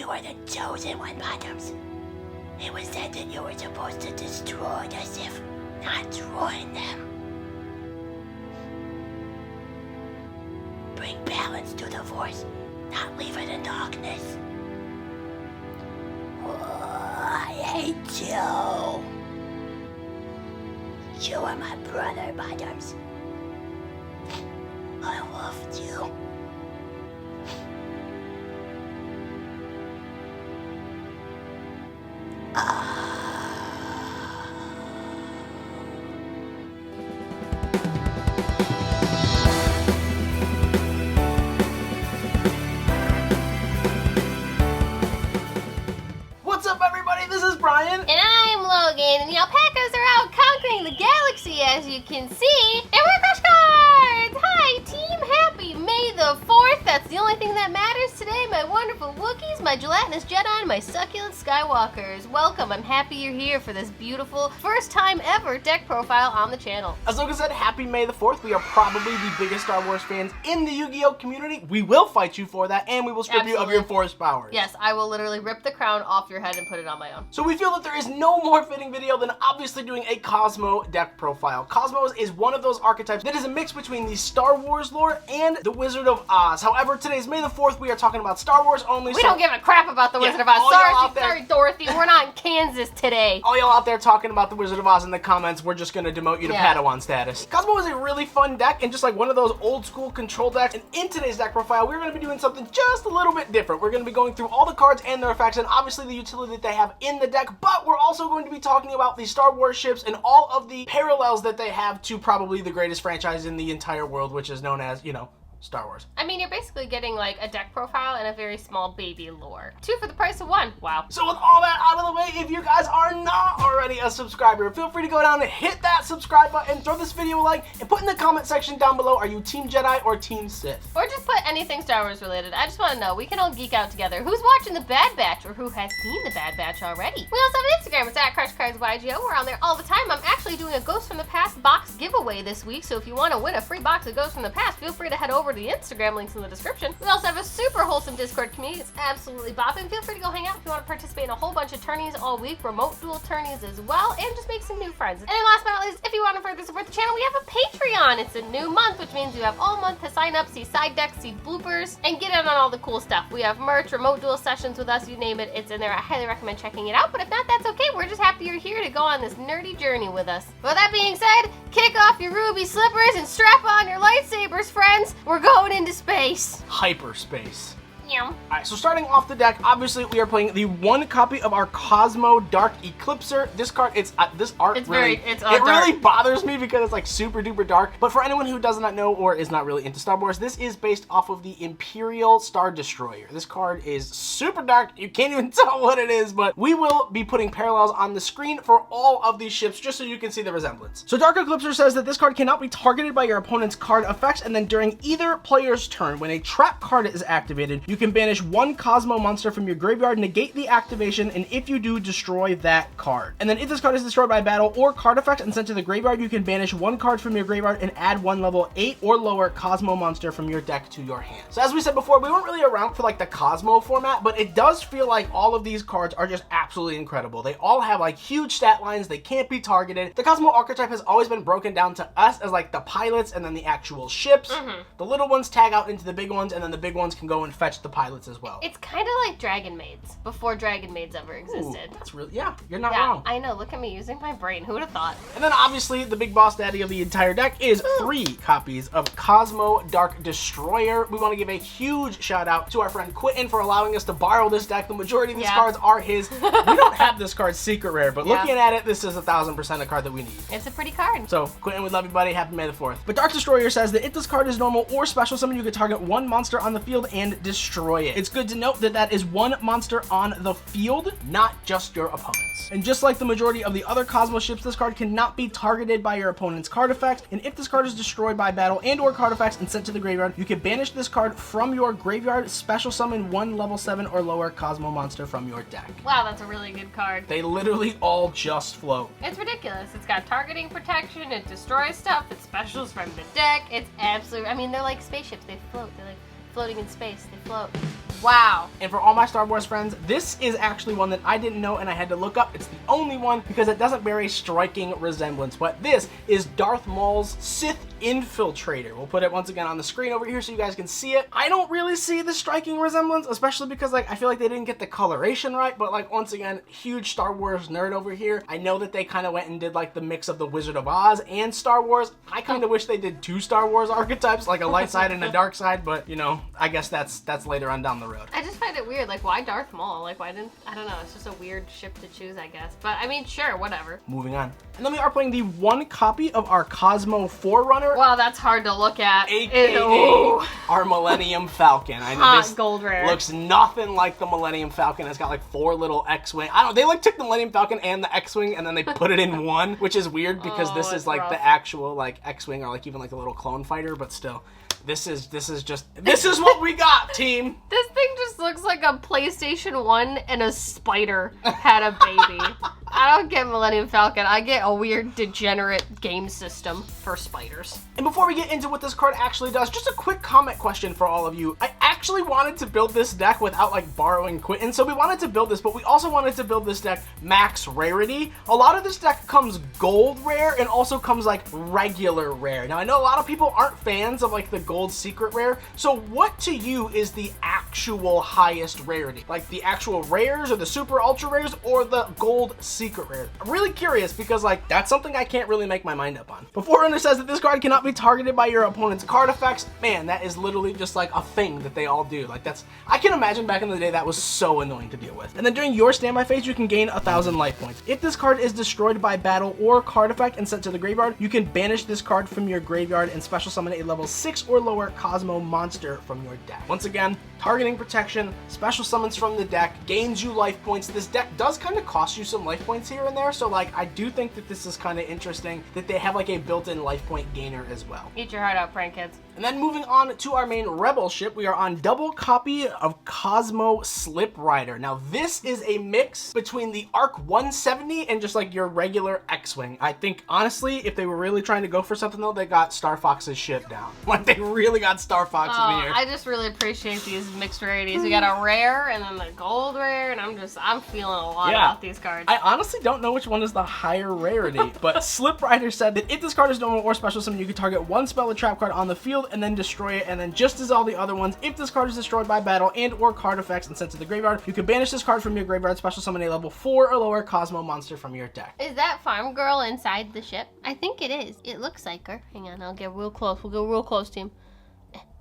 You are the chosen one, Bottoms. It was said that you were supposed to destroy the Sith, not join them. Bring balance to the Force, not leave it in darkness. Oh, I hate you. You are my brother, Bottoms. I loved you. What's up, everybody? This is Brian. And I'm Logan, and the alpacas are out conquering the galaxy, as you can see. And we're Crush Cards! Hi, Team Happy May the 4th. That's the only thing that matters today. My wonderful Wookiees, my gelatinous Jedi, and my succulent Skywalkers. Welcome. I'm happy you're here for this beautiful, first time ever deck profile on the channel. As Logan said, happy May the 4th. We are probably the biggest Star Wars fans in the Yu-Gi-Oh community. We will fight you for that, and we will strip you of your Force powers. Yes, I will literally rip the crown off your head and put it on my own. So we feel that there is no more fitting video than obviously doing a Cosmo deck profile. Cosmo is one of those archetypes that is a mix between the Star Wars lore and the Wizard of Oz. However, today's May the 4th, we are talking about Star Wars only. We don't give a crap about the Wizard of Oz. Sorry, Dorothy, we're not in Kansas today. All y'all out there talking about the Wizard of Oz in the comments, we're just gonna demote you to Padawan status. Cosmo is a really fun deck and just like one of those old school control decks. And in today's deck profile, we're gonna be doing something just a little bit different. We're gonna be going through all the cards and their effects and obviously the utility that they have in the deck, but we're also going to be talking about the Star Wars ships and all of the parallels that they have to probably the greatest franchise in the entire world, which is known as, you know, Star Wars. I mean, you're basically getting like a deck profile and a very small baby lore. 2 for the price of 1. Wow. So with all that out of the way, if you guys are not already a subscriber, feel free to go down and hit that subscribe button, throw this video a like, and put in the comment section down below, are you Team Jedi or Team Sith? Or just put anything Star Wars related. I just want to know. We can all geek out together. Who's watching The Bad Batch or who has seen The Bad Batch already? We also have an Instagram. It's at CrushCardsYGO. We're on there all the time. I'm actually doing a Ghost from the Past box giveaway this week, so if you want to win a free box of Ghost from the Past, feel free to head over to the Instagram, links in the description. We also have a super wholesome Discord community. It's absolutely bopping. Feel free to go hang out if you want to participate in a whole bunch of tourneys all week, remote duel tourneys as well, and just make some new friends. And then last but not least, if you want to further support the channel, we have a Patreon. It's a new month, which means you have all month to sign up, see side decks, see bloopers, and get in on all the cool stuff. We have merch, remote duel sessions with us, you name it, it's in there. I highly recommend checking it out, but if not, that's okay. We're just happy you're here to go on this nerdy journey with us. With that being said, kick off your ruby slippers and strap on your lightsabers, friends. We're going into space. Hyperspace. Yeah. Alright, so starting off the deck, obviously we are playing the one copy of our Cosmo Dark Eclipser. This card, this art It's really, it's it dark. really bothers me because it's like super duper dark. But for anyone who does not know or is not really into Star Wars, this is based off of the Imperial Star Destroyer. This card is super dark. You can't even tell what it is, but we will be putting parallels on the screen for all of these ships just so you can see the resemblance. So Dark Eclipser says that this card cannot be targeted by your opponent's card effects, and then during either player's turn, when a trap card is activated, you can banish one Cosmo monster from your graveyard, negate the activation, and if you do, destroy that card. And then if this card is destroyed by battle or card effect and sent to the graveyard, you can banish one card from your graveyard and add one level 8 or lower Cosmo monster from your deck to your hand. So as we said before, we weren't really around for like the Cosmo format, but it does feel like all of these cards are just absolutely incredible. They all have like huge stat lines. They can't be targeted. The Cosmo archetype has always been broken down to us as like the pilots and then the actual ships. The little ones tag out into the big ones, and then the big ones can go and fetch the pilots as well. It's kind of like Dragon Maids, before Dragon Maids ever existed. Ooh, that's really, yeah, you're not wrong. I know, look at me using my brain. Who would have thought? And then obviously the big boss daddy of the entire deck is 3 copies of Cosmo Dark Destroyer. We want to give a huge shout out to our friend Quentin for allowing us to borrow this deck. The majority of these cards are his. We don't have this card secret rare, but looking at it, this is 1000% a card that we need. It's a pretty card. So Quentin, we love you, buddy. Happy May the 4th. But Dark Destroyer says that if this card is normal or special summon, you can target one monster on the field and destroy it. It's good to note that that is one monster on the field, not just your opponent's. And just like the majority of the other Cosmo ships, this card cannot be targeted by your opponent's card effects, and if this card is destroyed by battle and or card effects and sent to the graveyard, you can banish this card from your graveyard, special summon one level 7 or lower Cosmo monster from your deck. Wow, that's a really good card. They literally all just float. It's ridiculous. It's got targeting protection, it destroys stuff, it specials from the deck. It's absolutely, I mean, they're like spaceships. They float. They're like floating in space. They float. Wow. And for all my Star Wars friends, this is actually one that I didn't know and I had to look up. It's the only one because it doesn't bear a striking resemblance. But this is Darth Maul's Sith Infiltrator. We'll put it once again on the screen over here so you guys can see it. I don't really see the striking resemblance, especially because like I feel like they didn't get the coloration right, but like once again, huge Star Wars nerd over here. I know that they kind of went and did like the mix of the Wizard of Oz and Star Wars. I kind of wish they did 2 Star Wars archetypes, like a light side and a dark side, but you know, I guess that's later on down the road. I just find it weird, like why Darth Maul? Like why didn't, I don't know, it's just a weird ship to choose, I guess. But I mean, sure, whatever. Moving on. And then we are playing the 1 copy of our Cosmo Forerunner. Wow, that's hard to look at. AKA Ew. our Millennium Falcon. I know Hot this gold rare. looks nothing like the Millennium Falcon. It's got like 4 little X-Wing. I don't know, they like took the Millennium Falcon and the X-Wing and then they put it in one, which is weird because this is like rough. the actual like X-Wing or like even like a little clone fighter, but still. This is what we got, team. This thing just looks like a PlayStation 1 and a spider had a baby. I don't get Millennium Falcon. I get a weird degenerate game system for spiders. And before we get into what this card actually does, just a quick comment question for all of you. I actually wanted to build this deck without like borrowing Quentin, so we wanted to build this, but we also wanted to build this deck max rarity. A lot of this deck comes gold rare and also comes like regular rare. Now I know a lot of people aren't fans of like the gold secret rare, so what to you is the actual highest rarity? Like the actual rares or the super ultra rares or the gold secret rare? I'm really curious because like that's something I can't really make my mind up on. Before Runner says that this card cannot be targeted by your opponent's card effects, man, that is literally just like a thing that they all do. Like that's, I can imagine back in the day that was so annoying to deal with. And then during your standby phase, you can gain 1,000 life points. If this card is destroyed by battle or card effect and sent to the graveyard, you can banish this card from your graveyard and special summon a level 6 or lower Cosmo monster from your deck. Once again, targeting protection, special summons from the deck, gains you life points. This deck does kind of cost you some life points here and there, so like I do think that this is kind of interesting that they have like a built-in life point gainer as well. Eat your heart out, prank kids. And then moving on to our main Rebel ship, we are on double copy of Cosmo Slip Rider. Now this is a mix between the Arc 170 and just like your regular X-Wing. I think honestly, if they were really trying to go for something though, they got Star Fox's ship down. Like they really got Star Fox in here. I just really appreciate these mixed rarities. We got a rare and then the gold rare, and I'm feeling a lot about these cards. I honestly don't know which one is the higher rarity, but Slip Rider said that if this card is normal or special summon, you can target 1 spell or trap card on the field and then destroy it, and then just as all the other ones, if this card is destroyed by battle and or card effects and sent to the graveyard, you can banish this card from your graveyard, special summon a level 4 or lower Cosmo monster from your deck. Is that farm girl inside the ship? I think it is. It looks like her. Hang on, I'll get real close. We'll go real close, team.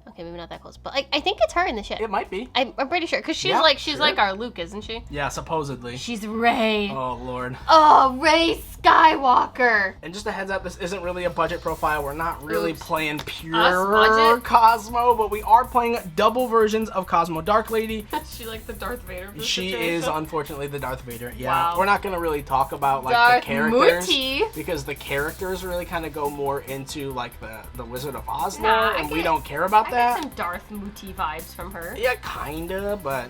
Okay, maybe not that close, but I think it's her in the ship. It might be. I'm pretty sure, because she's sure. like our Luke, isn't she? Yeah, supposedly. She's Rey. Oh, Lord. Oh, Rey Skywalker. And just a heads up, this isn't really a budget profile. We're not really playing pure budget? Cosmo, but we are playing double versions of Cosmo Dark Lady. Is she like the Darth Vader of this She situation? is, unfortunately, the Darth Vader. Yeah, Wow. we're not going to really talk about like Darth the characters Muti. because the characters really kind of go more into like the Wizard of Oz Nah, lore, I and we get- don't care about I that. get some Darth Muti vibes from her. Yeah, kinda, but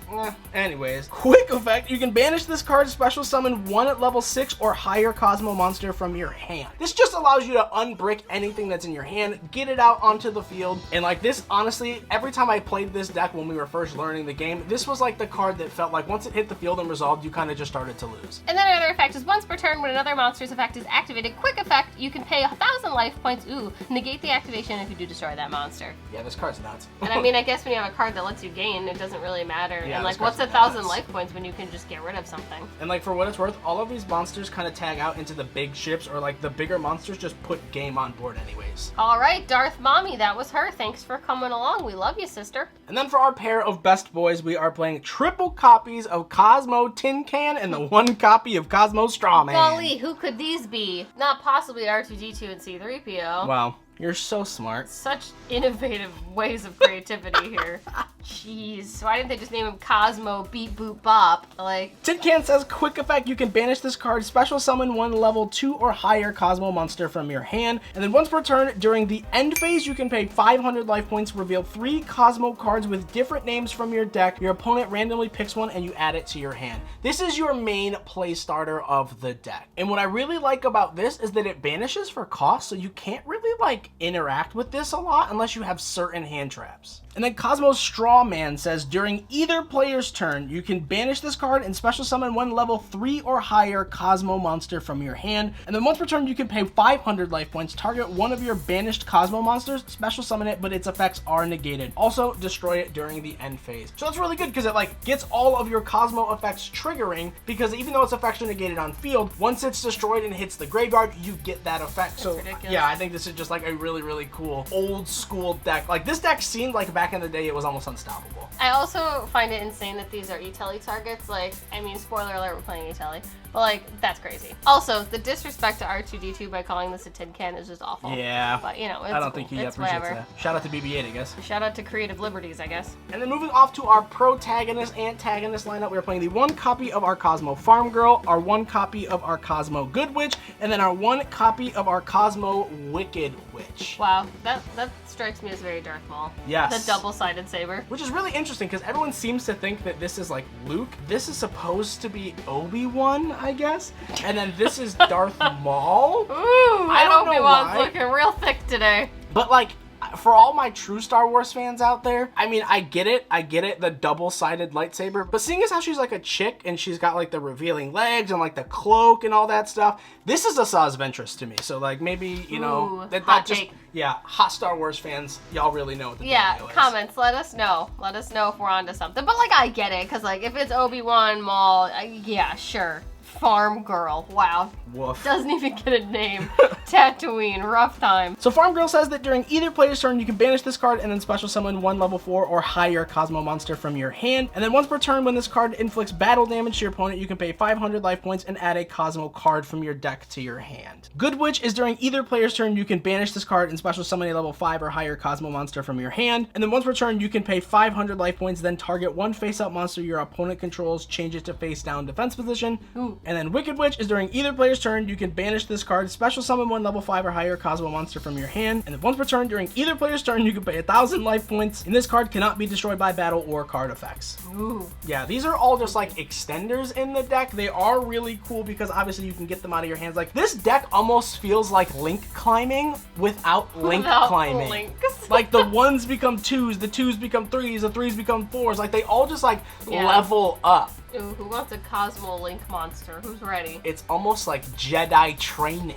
anyways. Quick effect, you can banish this card, special summon 1 at level 6 or higher Cosmo monster from your hand. This just allows you to unbrick anything that's in your hand, get it out onto the field, and like this, honestly, every time I played this deck when we were first learning the game, this was like the card that felt like once it hit the field and resolved, you kind of just started to lose. And then another effect is once per turn when another monster's effect is activated, quick effect, you can pay 1,000 life points, negate the activation if you do destroy that monster. Yeah, this card's nuts. And I mean, I guess when you have a card that lets you gain, it doesn't really matter. Yeah, and like, this what's card's 1,000 nuts. life points when you can just get rid of something? And like for what it's worth, all of these monsters kind of tag out into the big ships, or like the bigger monsters just put game on board anyways. All right, Darth Mommy, that was her. Thanks for coming along. We love you, sister. And then for our pair of best boys, we are playing triple copies of Cosmo Tin Can and the 1 copy of Cosmo Straw Man. Golly, who could these be? Not possibly R2-D2 and C-3PO. Wow, you're so smart. Such innovative ways of creativity here. Jeez, why didn't they just name him Cosmo Beep Boop Bop? Like, Tin Can says, quick effect, you can banish this card, special summon 1 level 2 or higher Cosmo monster from your hand, and then once per turn during the end phase, you can pay 500 life points, reveal 3 Cosmo cards with different names from your deck. Your opponent randomly picks one and you add it to your hand. This is your main play starter of the deck. And what I really like about this is that it banishes for cost, so you can't really like like interact with this a lot unless you have certain hand traps. And then Cosmo's Straw Man says, during either player's turn, you can banish this card and special summon one level 3 or higher Cosmo monster from your hand. And then once per turn, you can pay 500 life points, target one of your banished Cosmo monsters, special summon it, but its effects are negated. Also, destroy it during the end phase. So that's really good because it like gets all of your Cosmo effects triggering, because even though its effects are negated on field, once it's destroyed and hits the graveyard, you get that effect. That's so ridiculous. yeah, I think this is just like a really, really cool old school deck. Like this deck seemed like back in the day it was almost unstoppable. I also find it insane that these are E-Telly targets. Like, I mean, spoiler alert, we're playing E-Telly. But, like, that's crazy. Also, the disrespect to R2-D2 by calling this a tin can is just awful. Yeah. But, you know, it's I don't think he it's appreciates whatever. that. Shout out to BB-8, I guess. Shout out to Creative Liberties, I guess. And then moving off to our protagonist, antagonist lineup, we are playing the one copy of our Cosmo Farm Girl, our one copy of our Cosmo Good Witch, and then our one copy of our Cosmo Wicked Witch. Wow, that strikes me as very Darth Maul. Yes. The double-sided saber. Which is really interesting because everyone seems to think that this is like Luke. This is supposed to be Obi-Wan, I guess. And then this is Darth Maul. Ooh, I don't know Obi-Wan's why. looking real thick today. But like, for all my true Star Wars fans out there, I mean, I get it, the double-sided lightsaber, but seeing as how she's like a chick and she's got like the revealing legs and like the cloak and all that stuff, this is a sauce ventress to me. So like maybe, you know, Ooh, that hot just, take. yeah, hot Star Wars fans, y'all really know what the Yeah, deal is. comments, let us know. Let us know if we're onto something. But like, I get it, because like, if it's Obi-Wan, Maul, yeah, sure. Farm Girl, wow. Woof. Doesn't even get a name. Tatooine, rough time. So Farm Girl says that during either player's turn, you can banish this card and then special summon one level 4 or higher Cosmo monster from your hand. And then once per turn, when this card inflicts battle damage to your opponent, you can pay 500 life points and add a Cosmo card from your deck to your hand. Good Witch is during either player's turn, you can banish this card and special summon a level 5 or higher Cosmo monster from your hand. And then once per turn, you can pay 500 life points, then target one face-up monster your opponent controls, change it to face-down defense position. Ooh. And then Wicked Witch is during either player's turn, you can banish this card, special summon one level 5 or higher Cosmo monster from your hand, and then once per turn during either player's turn, you can pay 1,000 life points, and this card cannot be destroyed by battle or card effects. Ooh. Yeah, these are all just like extenders in the deck. They are really cool because obviously you can get them out of your hands. Like this deck almost feels like link climbing without link climbing. Links. Like the 1s become 2s, the 2s become 3s, the 3s become 4s. Like they all just like Yeah. level up. Ooh, who wants a Cosmo Link monster? Who's ready? It's almost like Jedi training.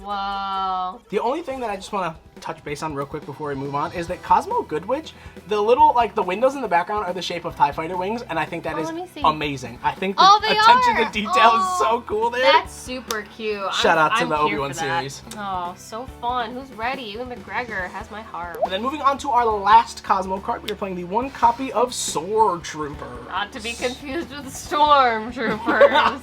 Wow. The only thing that I just want to touch base on real quick before we move on is that Cosmo Good Witch, the little, like, the windows in the background are the shape of TIE Fighter wings, and I think that is let me see. amazing. I think the Oh, they attention are! to detail is Oh, so cool there. That's super cute. Shout out to I'm the here Obi-Wan for that. series. Oh, so fun. Who's ready? Even McGregor has my heart. And then moving on to our last Cosmo card, we are playing the one copy of Sword Trooper. Not to be confused with Stormtroopers.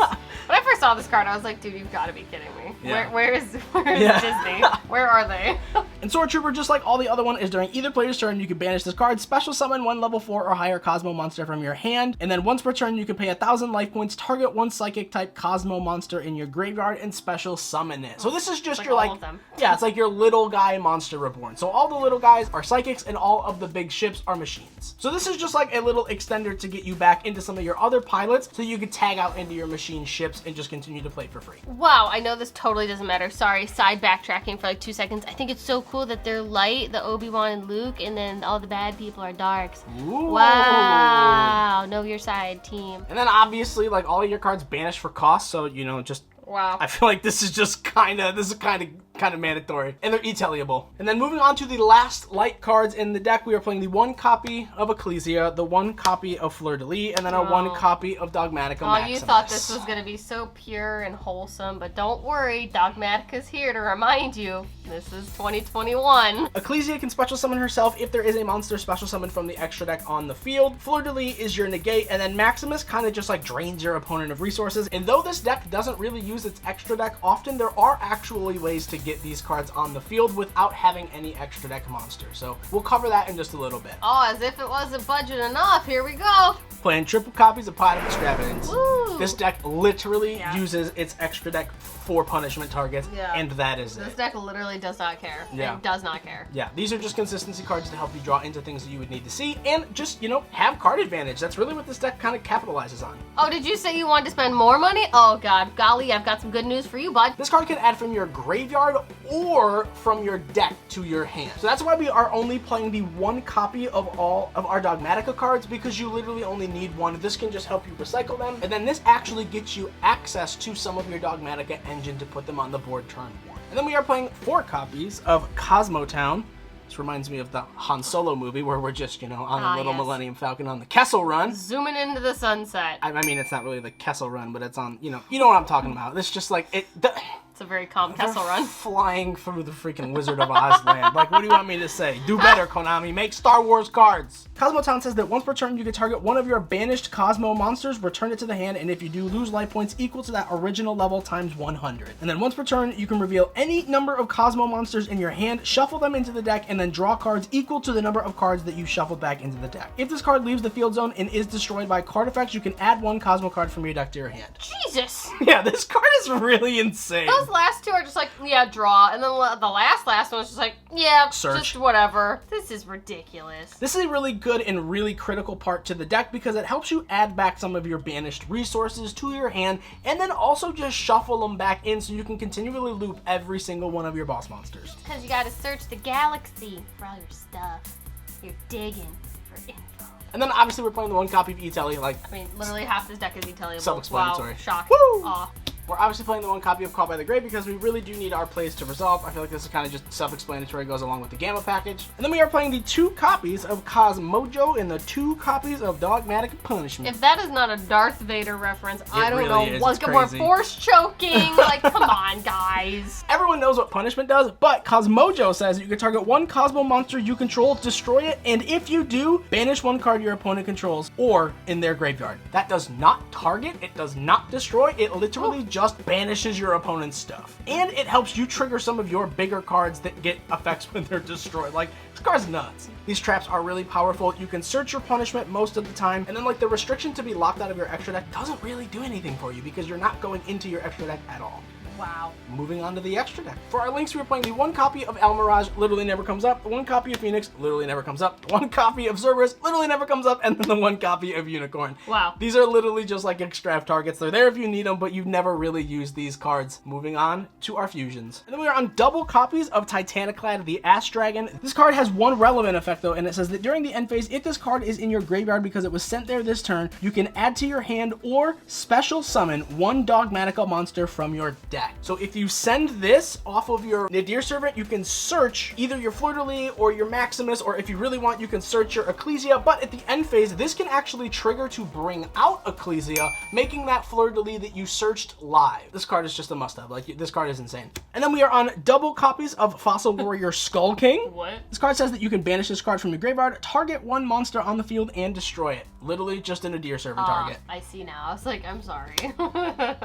When I first saw this card, I was like, dude, you've got to be kidding me. Yeah. Where is Yeah. Disney? Where are they? And Sword Trooper, just like all the other one, is during either player's turn, you can banish this card, special summon one level 4 or higher Cosmo monster from your hand, and then once per turn, you can pay 1,000 life points, target one psychic type Cosmo monster in your graveyard, and special summon it. So this is just Like your, all of them. yeah, it's like your little guy monster reborn. So all the little guys are psychics, and all of the big ships are machines. So this is just like a little extender to get you back into some of your other pilots, so you can tag out into your machine ships and just continue to play for free. Wow, I know this totally doesn't matter. Sorry, side backtracking for like 2 seconds. I think it's so cool that they're light, the Obi-Wan and Luke, and then all the bad people are darks. Ooh. Wow, know your side, team. And then obviously, like, all of your cards banish for cost, so, you know, just Wow. I feel like this is just kind of mandatory, and they're e-telliable. And then moving on to the last light cards in the deck, we are playing the one copy of Ecclesia, the one copy of Fleur de Lis, and then our one copy of Dogmatika Oh, Maximus. you thought this was gonna be so pure and wholesome, but don't worry, Dogmatika's here to remind you, this is 2021. Ecclesia can special summon herself if there is a monster special summoned from the extra deck on the field. Fleur de Lis is your negate, and then Maximus kind of just like drains your opponent of resources. And though this deck doesn't really use its extra deck often, there are actually ways to get these cards on the field without having any extra deck monsters. So we'll cover that in just a little bit. Oh, as if it wasn't budget enough, here we go. Playing triple copies of Pot of Extravagance. Woo. This deck literally Yeah. uses its extra deck for punishment targets, Yeah. and that is This it. deck literally does not care. Yeah. It does not care. Yeah, these are just consistency cards to help you draw into things that you would need to see, and just, you know, have card advantage. That's really what this deck kind of capitalizes on. Oh, did you say you wanted to spend more money? Oh god, golly, I've got some good news for you, bud. This card can add from your graveyard or from your deck to your hand. So that's why we are only playing the one copy of all of our Dogmatika cards, because you literally only need one. This can just help you recycle them, and then this actually gets you access to some of your Dogmatika engine to put them on the board turn 1. And then we are playing 4 copies of Cosmo Town. This reminds me of the Han Solo movie where we're just, on a little Millennium Falcon on the Kessel Run. Zooming into the sunset. I mean, it's not really the Kessel Run, but it's on, you know what I'm talking about. It's just like, It's a very calm Kessel Run. Flying through the freaking Wizard of Oz land. Like, what do you want me to say? Do better, Konami. Make Star Wars cards. Cosmo Town says that once per turn, you can target one of your banished Cosmo monsters, return it to the hand, and if you do, lose life points equal to that original level times 100. And then once per turn, you can reveal any number of Cosmo monsters in your hand, shuffle them into the deck, and then draw cards equal to the number of cards that you shuffled back into the deck. If this card leaves the field zone and is destroyed by card effects, you can add 1 Cosmo card from your deck to your hand. Jesus! Yeah, this card is really insane. Those last 2 are just like, yeah, draw, and then the last one is just like, yeah, search. Just whatever. This is ridiculous. This is a really good and really critical part to the deck because it helps you add back some of your banished resources to your hand, and then also just shuffle them back in so you can continually loop every single one of your boss monsters. Because you gotta search the galaxy for all your stuff. You're digging for info. And then obviously we're playing the 1 copy of E-Telly, like... I mean, literally half this deck is E-Telly. Self-explanatory. Wow, shock. Woo! Aw. We're obviously playing the 1 copy of Caught by the Grave because we really do need our plays to resolve. I feel like this is kind of just self-explanatory, goes along with the Gamma package. And then we are playing the 2 copies of Cosmojo and the 2 copies of Dogmatika Punishment. If that is not a Darth Vader reference, I don't really know. is. Like, It's more crazy. force choking. Like, come on, guys. Everyone knows what Punishment does, but Cosmojo says that you can target 1 Cosmo monster you control, destroy it, and if you do, banish 1 card your opponent controls or in their graveyard. That does not target, it does not destroy, it literally just banishes your opponent's stuff. And it helps you trigger some of your bigger cards that get effects when they're destroyed. Like, this card's nuts. These traps are really powerful. You can search your punishment most of the time, and then like the restriction to be locked out of your extra deck doesn't really do anything for you because you're not going into your extra deck at all. Wow. Moving on to the extra deck. For our links, we are playing the 1 copy of El Mirage, literally never comes up, the 1 copy of Phoenix, literally never comes up, the 1 copy of Cerberus, literally never comes up, and then the 1 copy of Unicorn. Wow. These are literally just like extra targets. They're there if you need them, but you've never really used these cards. Moving on to our fusions. And then we are on double copies of Titaniclad, the Ash Dragon. This card has 1 relevant effect though, and it says that during the end phase, if this card is in your graveyard because it was sent there this turn, you can add to your hand or special summon 1 Dogmatika monster from your deck. So if you send this off of your Nadir Servant, you can search either your Fleur-de-Lis or your Maximus, or if you really want, you can search your Ecclesia, but at the end phase, this can actually trigger to bring out Ecclesia, making that Fleur-de-Lis that you searched live. This card is just a must-have. Like, this card is insane. And then we are on double copies of Fossil Warrior Skull King. What? This card says that you can banish this card from your graveyard, target 1 monster on the field, and destroy it. Literally just a Nadir Servant target. I see now. I was like, I'm sorry.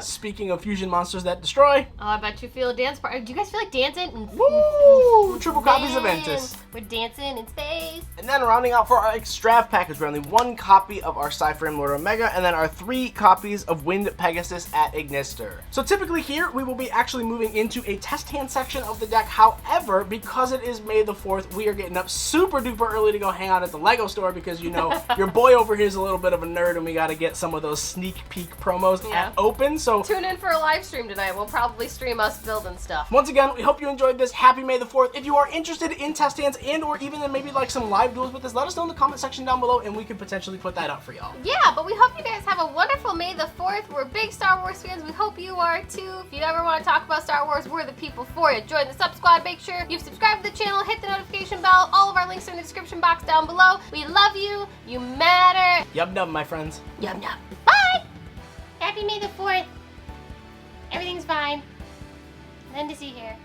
Speaking of fusion monsters that destroy, Oh, I bet you feel a dance party. Do you guys feel like dancing? woo! Triple copies of Man, Ventus. We're dancing in space. And then rounding out for our Extrav package, we're only 1 copy of our Cyframe Lord Omega, and then our 3 copies of Wind Pegasus at Ignister. So typically here, we will be actually moving into a test hand section of the deck. However, because it is May the 4th, we are getting up super duper early to go hang out at the Lego store because, you know, your boy over here is a little bit of a nerd and we got to get some of those sneak peek promos at open. So Tune in for a live stream tonight. We'll probably stream us building stuff. once again, we hope you enjoyed this. Happy May the 4th. If you are interested in test hands and or even in maybe like some live duels with this, let us know in the comment section down below and we could potentially put that up for y'all. Yeah, but we hope you guys have a wonderful May the 4th. We're big Star Wars fans. We hope you are too. If you ever want to talk about Star Wars, we're the people for you. Join the sub squad. Make sure you've subscribed to the channel. Hit the notification bell. All of our links are in the description box down below. We love you. You matter. Yum num, my friends. Yum yum. Bye. Happy May the 4th. Everything's fine. Nothing to see here.